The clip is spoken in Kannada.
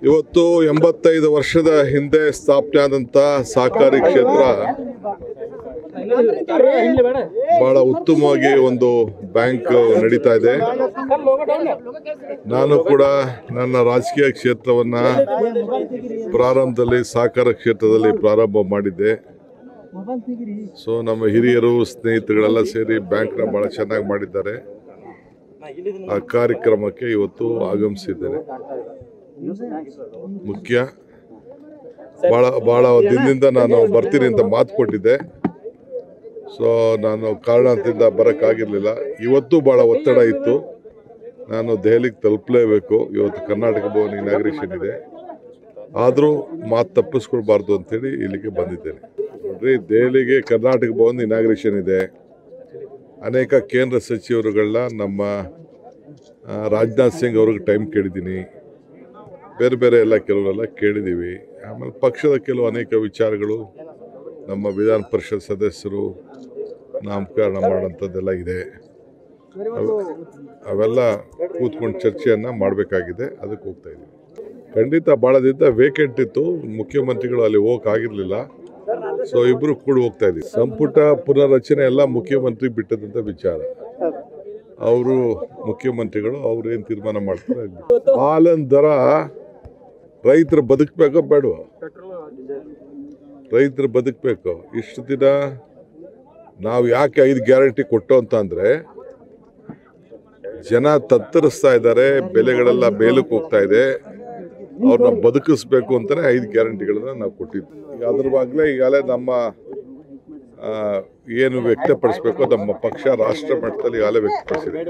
ಇವತ್ತು 85 ವರ್ಷದ ಹಿಂದೆ ಸ್ಥಾಪನೆ ಆದಂತ ಸಹಕಾರಿ ಕ್ಷೇತ್ರ ಬಹಳ ಉತ್ತಮವಾಗಿ ಒಂದು ಬ್ಯಾಂಕ್ ನಡೀತಾ ಇದೆ. ನಾನು ಕೂಡ ನನ್ನ ರಾಜಕೀಯ ಕ್ಷೇತ್ರವನ್ನ ಪ್ರಾರಂಭದಲ್ಲಿ ಸಹಕಾರ ಕ್ಷೇತ್ರದಲ್ಲಿ ಪ್ರಾರಂಭ ಮಾಡಿದ್ದೆ. ಸೊ ನಮ್ಮ ಹಿರಿಯರು ಸ್ನೇಹಿತರುಗಳೆಲ್ಲ ಸೇರಿ ಬ್ಯಾಂಕ್ನ ಬಹಳ ಚೆನ್ನಾಗಿ ಮಾಡಿದ್ದಾರೆ. ಆ ಕಾರ್ಯಕ್ರಮಕ್ಕೆ ಇವತ್ತು ಆಗಮಿಸಿದ್ದೇನೆ. ಮುಖ್ಯ ಬಹಳ ದಿನದಿಂದ ನಾನು ಬರ್ತೀನಿ ಅಂತ ಮಾತು ಕೊಟ್ಟಿದ್ದೆ. ಸೊ ನಾನು ಕಾರಣದಿಂದ ಬರೋಕ್ಕಾಗಿರಲಿಲ್ಲ. ಇವತ್ತು ಭಾಳ ಒತ್ತಡ ಇತ್ತು. ನಾನು ದೆಹಲಿಗೆ ತಲುಪಲೇಬೇಕು. ಇವತ್ತು ಕರ್ನಾಟಕ ಭವನ್ ಇನಾಗ್ರೇಷನ್ ಇದೆ. ಆದರೂ ಮಾತು ತಪ್ಪಿಸ್ಕೊಳ್ಬಾರ್ದು ಅಂತೇಳಿ ಇಲ್ಲಿಗೆ ಬಂದಿದ್ದೇನೆ. ನೋಡ್ರಿ, ದೆಹಲಿಗೆ ಕರ್ನಾಟಕ ಭವನ್ ಇನಾಗ್ರೇಷನ್ ಇದೆ. ಅನೇಕ ಕೇಂದ್ರ ಸಚಿವರುಗಳನ್ನ ನಮ್ಮ ರಾಜನಾಥ್ ಸಿಂಗ್ ಅವ್ರಿಗೆ ಟೈಮ್ ಕೇಳಿದ್ದೀನಿ. ಬೇರೆ ಎಲ್ಲ ಕೆಲವರೆಲ್ಲ ಕೇಳಿದ್ದೀವಿ. ಆಮೇಲೆ ಪಕ್ಷದ ಕೆಲವು ಅನೇಕ ವಿಚಾರಗಳು ನಮ್ಮ ವಿಧಾನ ಪರಿಷತ್ ಸದಸ್ಯರು ನಾಮಕರಣ ಮಾಡೋಂಥದ್ದೆಲ್ಲ ಇದೆ. ಅವೆಲ್ಲ ಕೂತ್ಕೊಂಡು ಚರ್ಚೆಯನ್ನು ಮಾಡಬೇಕಾಗಿದೆ. ಅದಕ್ಕೆ ಹೋಗ್ತಾ ಇದ್ದೀವಿ. ಖಂಡಿತ ಭಾಳ ದಿನ ವೇಕೆಂಟ್ ಇತ್ತು. ಮುಖ್ಯಮಂತ್ರಿಗಳು ಅಲ್ಲಿ ಹೋಗೋಕ್ಕಾಗಿರಲಿಲ್ಲ. ಸೊ ಇಬ್ಬರು ಕೂಡ ಹೋಗ್ತಾ ಇದ್ದೀವಿ. ಸಂಪುಟ ಪುನರ್ರಚನೆ ಎಲ್ಲ ಮುಖ್ಯಮಂತ್ರಿ ಬಿಟ್ಟದಂಥ ವಿಚಾರ. ಅವರು ಮುಖ್ಯಮಂತ್ರಿಗಳು ಅವ್ರು ಏನು ತೀರ್ಮಾನ ಮಾಡ್ತಾರೆ. ಹಾಲಿನ ದರ ರೈತರು ಬದುಕಬೇಕೋ ಬೇಡವೋ? ರೈತರು ಬದುಕಬೇಕು. ಇಷ್ಟು ದಿನ ನಾವು ಯಾಕೆ 5 ಗ್ಯಾರಂಟಿ ಕೊಟ್ಟು ಅಂತಂದರೆ ಜನ ತತ್ತರಿಸ್ತಾ ಇದ್ದಾರೆ. ಬೆಲೆಗಳೆಲ್ಲ ಮೇಲಕ್ಕೆ ಹೋಗ್ತಾ ಇದೆ. ಅವ್ರನ್ನ ಬದುಕಿಸ್ಬೇಕು ಅಂತಲೇ 5 ಗ್ಯಾರಂಟಿಗಳನ್ನ ನಾವು ಕೊಟ್ಟಿದ್ವಿ. ಈಗ ಅದ್ರ ಬಾಗ್ಲೇ ಈಗಾಗಲೇ ನಮ್ಮ ಏನು ವ್ಯಕ್ತಪಡಿಸ್ಬೇಕು ನಮ್ಮ ಪಕ್ಷ ರಾಷ್ಟ್ರ ಮಟ್ಟದಲ್ಲಿ ಈಗಾಗಲೇ ವ್ಯಕ್ತಪಡಿಸಿದೆ.